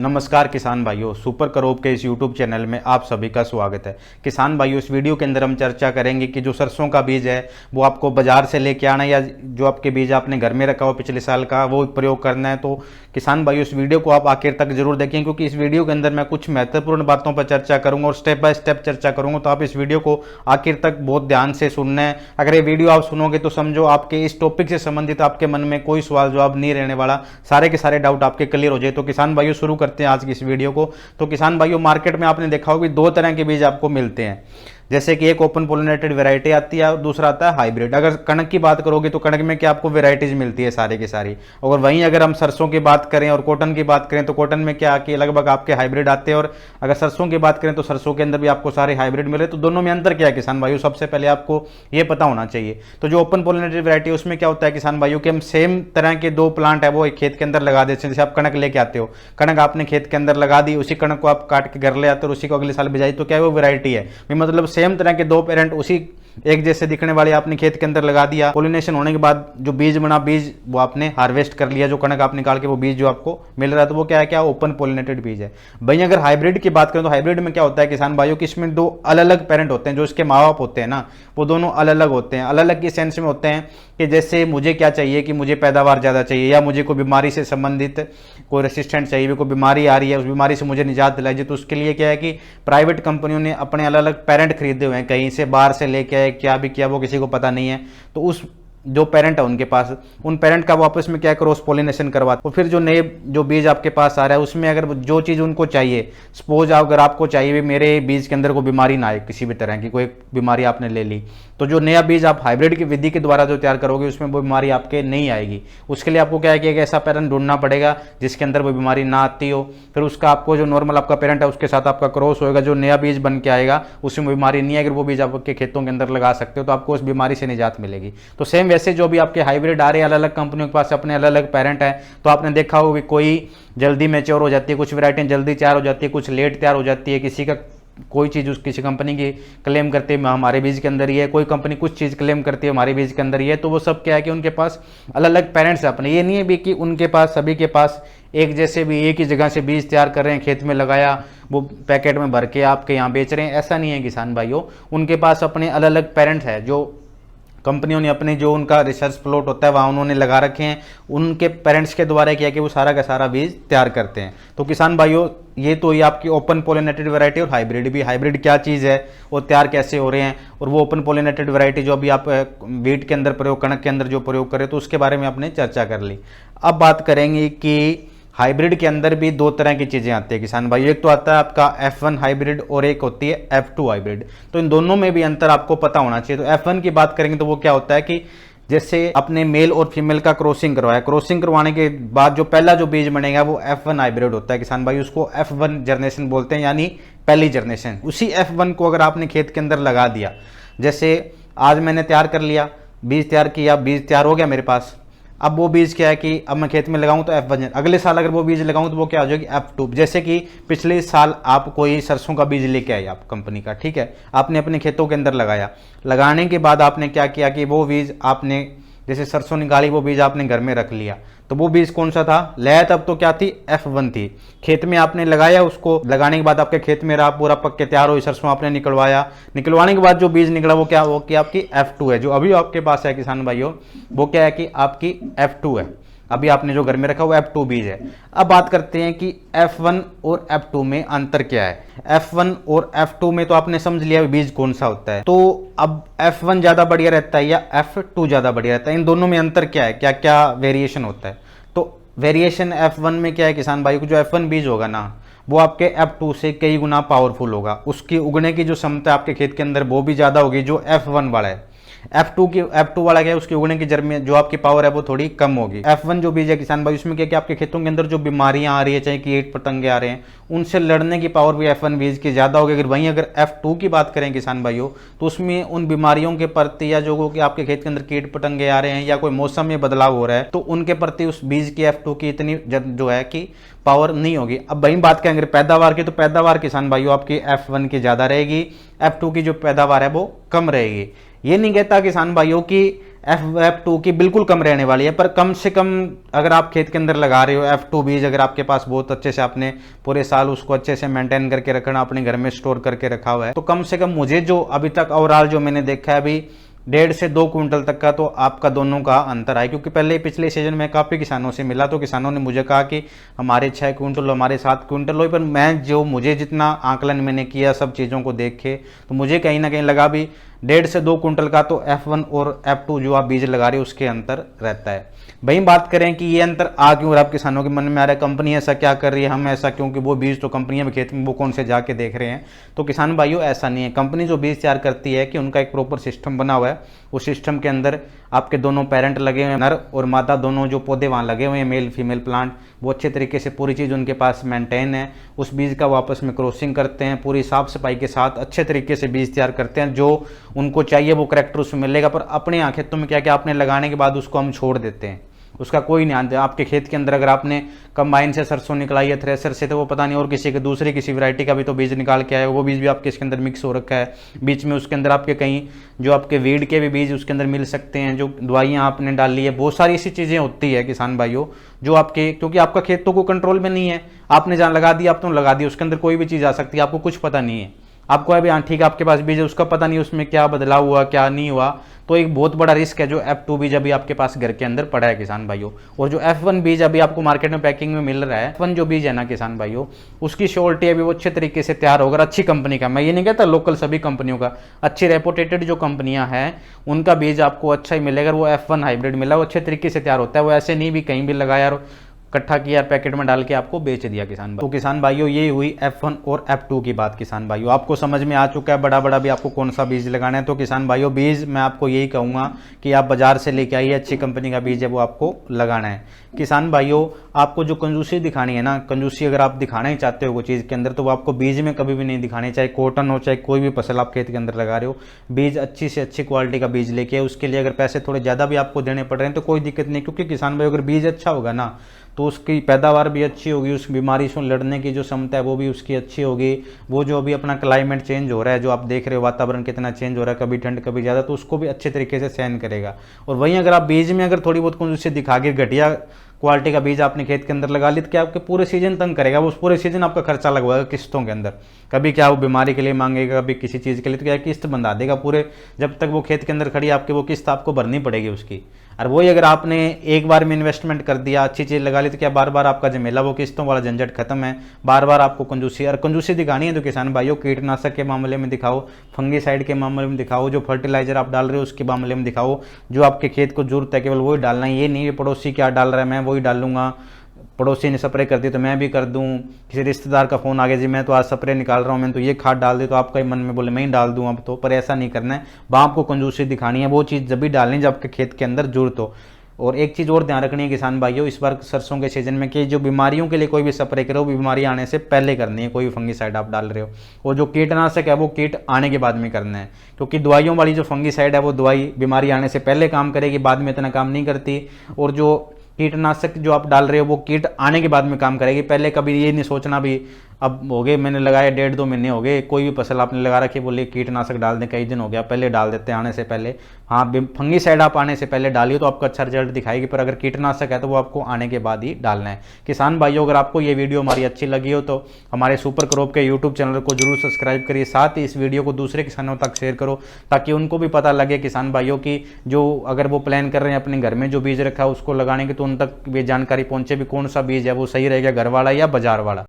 नमस्कार किसान भाइयों, सुपर क्रॉप के इस YouTube चैनल में आप सभी का स्वागत है। किसान भाइयों, इस वीडियो के अंदर हम चर्चा करेंगे कि जो सरसों का बीज है वो आपको बाजार से लेके आना है या जो आपके बीज आपने घर में रखा हो पिछले साल का वो प्रयोग करना है। तो किसान भाइयों, इस वीडियो को आप आखिर तक जरूर देखें, क्योंकि इस वीडियो के अंदर मैं कुछ महत्वपूर्ण बातों पर चर्चा करूंगा और स्टेप बाय स्टेप चर्चा करूंगा। तो आप इस वीडियो को आखिर तक बहुत ध्यान से सुनना है। अगर ये वीडियो आप सुनोगे तो समझो आपके इस टॉपिक से संबंधित आपके मन में कोई सवाल जवाब नहीं रहने वाला, सारे के सारे डाउट आपके क्लियर हो जाए। तो किसान भाइयों, शुरू करते हैं आज की इस वीडियो को। तो किसान भाइयों, मार्केट में आपने देखा होगा कि दो तरह के बीज आपको मिलते हैं, जैसे कि एक ओपन पोलिनेटेड वैरायटी आती है और दूसरा आता है हाइब्रिड। अगर कणक की बात करोगे तो कणक में क्या आपको वैरायटीज मिलती है सारी की सारी, और वहीं अगर हम सरसों की बात करें और कॉटन की बात करें तो कॉटन में क्या कि लगभग आपके हाइब्रिड आते हैं, और अगर सरसों की बात करें तो सरसों के अंदर भी आपको सारे हाइब्रिड मिले। तो दोनों में अंतर क्या है किसान भाइयों, सबसे पहले आपको ये पता होना चाहिए। तो जो ओपन पोलिनेटेड वैरायटी है उसमें क्या होता है किसान भाइयों कि हम सेम तरह के दो प्लांट है वो एक खेत के अंदर लगा देते हैं। जैसे आप कणक लेके आते हो, कणक आपने खेत के अंदर लगा दी, उसी कणक को आप काट के घर ले आते हो और उसी को अगले साल बिजाई, तो क्या है वो वैरायटी है। मतलब सेम तरह के दो उसी एक जैसे दिखने वाले आपने खेत के अंदर लगा दिया। पॉलिनेशन होने के बाद जो बीज बना, बीज वो आपने हार्वेस्ट कर लिया, जो कणक आप निकाल के वो बीज जो आपको मिल रहा है, तो वो क्या है, क्या ओपन पॉलिनेटेड बीज है। भाई अगर हाइब्रिड की बात करें तो हाइब्रिड में क्या होता है किसान भाइयों कि इसमें दो अलग अलग पेरेंट होते हैं। जो इसके माँ बाप होते हैं ना, वो दोनों अलग अलग होते हैं। अलग अलग की सेंस में होते हैं कि जैसे मुझे क्या चाहिए कि मुझे पैदावार ज़्यादा चाहिए, या मुझे कोई बीमारी से संबंधित कोई रेसिस्टेंट चाहिए, कोई बीमारी आ रही है, उस बीमारी से मुझे निजात दिलाई। तो उसके लिए क्या है कि प्राइवेट कंपनियों ने अपने अलग अलग पेरेंट खरीदे हुए हैं, कहीं से बाहर से लेके आए, क्या भी किया वो किसी को पता नहीं है। तो उस जो पेरेंट है उनके पास, उन पेरेंट का वो आपस में क्या क्रॉस पोलिनेशन करवाते, तो फिर जो नए जो बीज आपके पास आ रहा है उसमें अगर जो चीज़ उनको चाहिए, सपोज अगर आपको चाहिए मेरे बीज के अंदर कोई बीमारी ना आए, किसी भी तरह की कोई बीमारी आपने ले ली, तो जो नया बीज आप हाइब्रिड की विधि के द्वारा जो तैयार करोगे उसमें वो बीमारी आपके नहीं आएगी। उसके लिए आपको क्या है कि एक ऐसा पेरेंट ढूंढना पड़ेगा जिसके अंदर वो बीमारी ना आती हो। फिर उसका आपको जो नॉर्मल आपका पेरेंट है उसके साथ आपका क्रॉस होएगा, जो नया बीज बन के आएगा उसमें बीमारी नहीं है। अगर वो बीज आपके खेतों के अंदर लगा सकते हो तो आपको उस बीमारी से निजात मिलेगी। तो सेम वैसे जो भी आपके हाइब्रिड आ रहे हैं, अलग अलग कंपनियों के पास अपने अलग अलग पेरेंट है। तो आपने देखा होगा कि कोई जल्दी मैच्योर हो जाती है, कुछ वैरायटी जल्दी तैयार हो जाती है, कुछ लेट तैयार हो जाती है। किसी का कोई चीज़ किसी कंपनी की क्लेम करते हैं हमारे बीज के अंदर ही है, कोई कंपनी कुछ चीज़ क्लेम करती है हमारे बीज के अंदर ही है। तो वो सब क्या है कि उनके पास अलग अलग पेरेंट्स है अपने। ये नहीं है भी कि उनके पास सभी के पास एक जैसे भी एक ही जगह से बीज तैयार कर रहे हैं, खेत में लगाया, वो पैकेट में भर के आपके यहाँ बेच रहे हैं, ऐसा नहीं है किसान भाइयों। उनके पास अपने अलग अलग पेरेंट्स है, जो कंपनियों ने अपने जो उनका रिसर्च प्लॉट होता है वहाँ उन्होंने लगा रखे हैं, उनके पेरेंट्स के द्वारा किया कि वो सारा का सारा बीज तैयार करते हैं। तो किसान भाइयों, ये तो ये आपकी ओपन पोलिनेटेड वैरायटी और हाइब्रिड भी। हाइब्रिड क्या चीज़ है और तैयार कैसे हो रहे हैं, और वो ओपन पोलिनेटेड वैरायटी जो अभी आप वीट के अंदर प्रयोग, कणक के अंदर जो प्रयोग करें, तो उसके बारे में आपने चर्चा कर ली। अब बात करेंगे कि हाइब्रिड के अंदर भी दो तरह की चीज़ें आती है किसान भाई। एक तो आता है आपका F1 हाइब्रिड और एक होती है F2 हाइब्रिड। तो इन दोनों में भी अंतर आपको पता होना चाहिए। तो F1 की बात करेंगे तो वो क्या होता है कि जैसे अपने मेल और फीमेल का क्रॉसिंग करवाया, क्रॉसिंग करवाने के बाद जो पहला जो बीज बनेगा वो F1 हाइब्रिड होता है किसान भाई। उसको F1 जनरेशन बोलते हैं, यानी पहली जनरेशन। उसी F1 को अगर आपने खेत के अंदर लगा दिया, जैसे आज मैंने तैयार कर लिया, बीज तैयार किया, बीज तैयार हो गया मेरे पास। अब वो बीज क्या है कि अब मैं खेत में लगाऊं तो F1, अगले साल अगर वो बीज लगाऊं तो वो क्या हो जाएगी F2। जैसे कि पिछले साल आप कोई सरसों का बीज लेके आए आप कंपनी का, ठीक है, आपने अपने खेतों के अंदर लगाया, लगाने के बाद आपने क्या किया कि वो बीज आपने जैसे सरसों निकाली, वो बीज आपने घर में रख लिया। तो वो बीज कौन सा था, लय तब तो क्या थी, F1 थी। खेत में आपने लगाया, उसको लगाने के बाद आपके खेत में रहा, पूरा पक के तैयार हुई सरसों, आपने निकलवाया, निकलवाने के बाद जो बीज निकला वो क्या, वो कि आपकी F2 है। जो अभी आपके पास है किसान भाइयों, वो क्या है कि आपकी F2 है। अभी आपने जो घर में रखा वो F2 बीज है। अब बात करते हैं कि F1 और F2 में अंतर क्या है। F1 और F2 में तो आपने समझ लिया बीज कौन सा होता है। तो अब F1 ज़्यादा बढ़िया रहता है या F2 ज़्यादा बढ़िया रहता है, इन दोनों में अंतर क्या है, क्या क्या वेरिएशन होता है। तो वेरिएशन F1 में क्या है किसान भाई को, जो F1 बीज होगा ना वो आपके F2 से कई गुना पावरफुल होगा। उसकी उगने की जो क्षमता आपके खेत के अंदर वो भी ज़्यादा होगी जो F1 वाला है। F2 वाला क्या है, उसकी उगने की जड़ में जो आपकी पावर है वो थोड़ी कम होगी। F1 जो बीज है किसान भाई, उसमें क्या कि आपके खेतों के अंदर जो बीमारियां आ रही है, चाहे कीट पतंगे आ रहे हैं, उनसे लड़ने की पावर भी F1 बीज की ज़्यादा होगी। अगर वहीं अगर F2 की बात करें किसान भाइयों, तो उसमें उन बीमारियों के प्रति या जो कि आपके खेत के अंदर कीट पतंगे आ रहे हैं या कोई मौसम में बदलाव हो रहा है, तो उनके प्रति उस बीज की F2 की इतनी जो है कि पावर नहीं होगी। अब वहीं बात करें अगर पैदावार की, तो पैदावार किसान भाइयों आपकी F1 की ज़्यादा रहेगी, F2 की जो पैदावार है वो कम रहेगी। ये नहीं कहता किसान भाइयों कि F2 की बिल्कुल कम रहने वाली है। पर कम से कम अगर आप खेत के अंदर लगा रहे हो F2 बीज, अगर आपके पास बहुत अच्छे से आपने पूरे साल उसको अच्छे से मेंटेन करके रखना, अपने घर में स्टोर करके रखा हुआ है, तो कम से कम मुझे जो अभी तक ओवरऑल जो मैंने देखा है अभी 1.5 से 2 क्विंटल तक का तो आपका दोनों का अंतर आए। क्योंकि पहले पिछले सीजन में काफ़ी किसानों से मिला तो किसानों ने मुझे कहा कि हमारे 6 क्विंटल हमारे 7 क्विंटल हो, पर मैं जो मुझे जितना आंकलन मैंने किया सब चीज़ों को देख के, तो मुझे कहीं ना कहीं लगा भी 1.5 से 2 क्विंटल का तो F1 और F2 जो आप बीज लगा रहे हो उसके अंतर रहता है। वहीं बात करें कि ये अंतर आ क्यों रहा, आप किसानों के मन में आ रहा है कंपनी ऐसा क्या कर रही है, हम ऐसा क्यों, कि वो बीज तो कंपनियां में खेत में वो कौन से जाके देख रहे हैं। तो किसान भाइयों ऐसा नहीं है, कंपनी जो बीज तैयार करती है कि उनका एक प्रॉपर सिस्टम बना हुआ है, उस सिस्टम के अंदर आपके दोनों पेरेंट लगे हुए हैं, नर और मादा दोनों जो पौधे वहाँ लगे हुए हैं, मेल फीमेल प्लांट, वो अच्छे तरीके से पूरी चीज़ उनके पास मेंटेन है। उस बीज का वो आपस में क्रॉसिंग करते हैं, पूरी साफ सफाई के साथ अच्छे तरीके से बीज तैयार करते हैं, जो उनको चाहिए वो करेक्टर उसमें मिलेगा। पर अपने यहाँ खेतों में क्या क्या आपने लगाने के बाद उसको हम छोड़ देते हैं, उसका कोई ध्यान दे। आपके खेत के अंदर अगर आपने कंबाइन से सरसों निकलाई है थ्रेसर से, तो वो पता नहीं और किसी के दूसरी किसी वैरायटी का भी तो बीज निकाल के आया, वो बीज भी आपके इसके अंदर मिक्स हो रखा है। बीच में उसके अंदर आपके कहीं जो आपके वीड के भी बीज उसके अंदर मिल सकते हैं, जो दवाइयाँ आपने डाली है, बहुत सारी ऐसी चीज़ें होती है किसान भाइयों जो आपके, क्योंकि आपका खेत तो कोई कंट्रोल में नहीं है, आपने जहाँ लगा दिया आप तो लगा दिया, उसके अंदर कोई भी चीज़ आ सकती है, आपको कुछ पता नहीं है। आपको अभी हाँ ठीक है आपके पास बीज है, उसका पता नहीं उसमें क्या बदलाव हुआ क्या नहीं हुआ, तो एक बहुत बड़ा रिस्क है जो F2 बीज अभी आपके पास घर के अंदर पड़ा है किसान भाइयों। और जो F1 बीज अभी आपको मार्केट में पैकिंग में मिल रहा है, F1 जो बीज है ना किसान भाइयों, उसकी श्योरिटी अभी वो अच्छे तरीके से तैयार होगा, अच्छी कंपनी का, मैं ये नहीं कहता लोकल सभी कंपनियों का, अच्छी रेपुटेटेड जो कंपनियां हैं उनका बीज आपको अच्छा ही मिलेगा। वो F1 हाइब्रिड मिला, वो अच्छे तरीके से तैयार होता है, वो ऐसे नहीं भी कहीं भी लगाया और इकट्ठा किया पैकेट में डाल के आपको बेच दिया किसान भाई। तो किसान भाइयों ये हुई F1 और F2 की बात। किसान भाइयों आपको समझ में आ चुका है बड़ा बड़ा भी आपको कौन सा बीज लगाना है। तो किसान भाइयों बीज मैं आपको यही कहूँगा कि आप बाजार से लेके आइए, अच्छी कंपनी का बीज है वो आपको लगाना है। किसान भाइयों आपको जो कंजूसी दिखानी है ना, कंजूसी अगर आप दिखाना ही चाहते हो कोई चीज़ के अंदर, तो वो आपको बीज में कभी भी नहीं दिखानी, चाहे कॉटन हो चाहे कोई भी फसल आप खेत के अंदर लगा रहे हो, बीज अच्छी से अच्छी क्वालिटी का बीज लेके आए। उसके लिए अगर पैसे थोड़े ज़्यादा भी आपको देने पड़ रहे हैं तो कोई दिक्कत नहीं, क्योंकि किसान भाई अगर बीज अच्छा होगा ना तो उसकी पैदावार भी अच्छी होगी, उस बीमारी से लड़ने की जो क्षमता है वो भी उसकी अच्छी होगी। वो जो अभी अपना क्लाइमेट चेंज हो रहा है, जो आप देख रहे हो वातावरण कितना चेंज हो रहा है, कभी ठंड कभी ज़्यादा, तो उसको भी अच्छे तरीके से सहन करेगा। और वहीं अगर आप बीज में अगर थोड़ी बहुत कंजूसी दिखा के घटिया क्वालिटी का बीज आपने खेत के अंदर लगा ली तो क्या आपके पूरे सीजन तंग करेगा, वो पूरे सीजन आपका खर्चा लगवाएगा किस्तों के अंदर। कभी क्या वो बीमारी के लिए मांगेगा, कभी किसी चीज़ के लिए, तो क्या किस्त बंधा देगा पूरे, जब तक वो खेत के अंदर खड़ी आपके वो किस्त आपको भरनी पड़ेगी उसकी। और वही अगर आपने एक बार में इन्वेस्टमेंट कर दिया, अच्छी चीज़ लगा ली, तो क्या बार बार आपका झमेला वो किस्तों वाला झंझट खत्म है। बार बार आपको कंजूसी, और कंजूसी दिखानी है तो किसान भाइयों कीटनाशक के मामले में दिखाओ, फंगीसाइड के मामले में दिखाओ, जो फर्टिलाइजर आप डाल रहे हो उसके मामले में दिखाओ, जो आपके खेत को जरूरत है केवल वही डालना है। ये नहीं है पड़ोसी क्या डाल रहा है मैं वही डालूंगा, पड़ोसी ने स्प्रे कर दी तो मैं भी कर दूं, किसी रिश्तेदार का फ़ोन आ गया जी मैं तो आज स्प्रे निकाल रहा हूं, मैं तो ये खाद डाल दे, तो आपका ही मन में बोले मैं ही डाल दूं अब तो। पर ऐसा नहीं करना है, वहाँ आपको कंजूसी दिखानी है, वो चीज़ जब भी डालनी जब आपके खेत के अंदर जरूरत हो। और एक चीज़ और ध्यान रखनी है किसान भाइयों इस बार सरसों के सीजन में, कि जो बीमारियों के लिए कोई भी स्प्रे करो बीमारी आने से पहले करनी है, कोई भी फंगीसाइड आप डाल रहे हो। और जो कीटनाशक है वो कीट आने के बाद में करना है, क्योंकि दवाइयों वाली जो फंगीसाइड है वो दवाई बीमारी आने से पहले काम करेगी, बाद में इतना काम नहीं करती। और जो कीटनाशक जो आप डाल रहे हो वो कीट आने के बाद में काम करेगी, पहले कभी ये नहीं सोचना भी अब हो गए मैंने लगाया 1.5-2 महीने हो गए, कोई भी फसल आपने लगा रखी बोले कीटनाशक डाल दें, कई दिन हो गया पहले डाल देते हैं आने से पहले। हाँ फंगीसाइड आप आने से पहले डालिए तो आपको अच्छा रिजल्ट दिखाएगी, पर अगर कीटनाशक है तो वो आपको आने के बाद ही डालना है। किसान भाइयों अगर आपको ये वीडियो हमारी अच्छी लगी हो तो हमारे सुपर क्रॉप के यूट्यूब चैनल को जरूर सब्सक्राइब करिए, साथ ही इस वीडियो को दूसरे किसानों तक शेयर करो ताकि उनको भी पता लगे किसान भाइयों की जो अगर वो प्लान कर रहे हैं अपने घर में जो बीज रखा है उसको लगाने के, तो उन तक ये जानकारी पहुंचे भी कौन सा बीज है वो सही रहेगा घर वाला या बाजार वाला।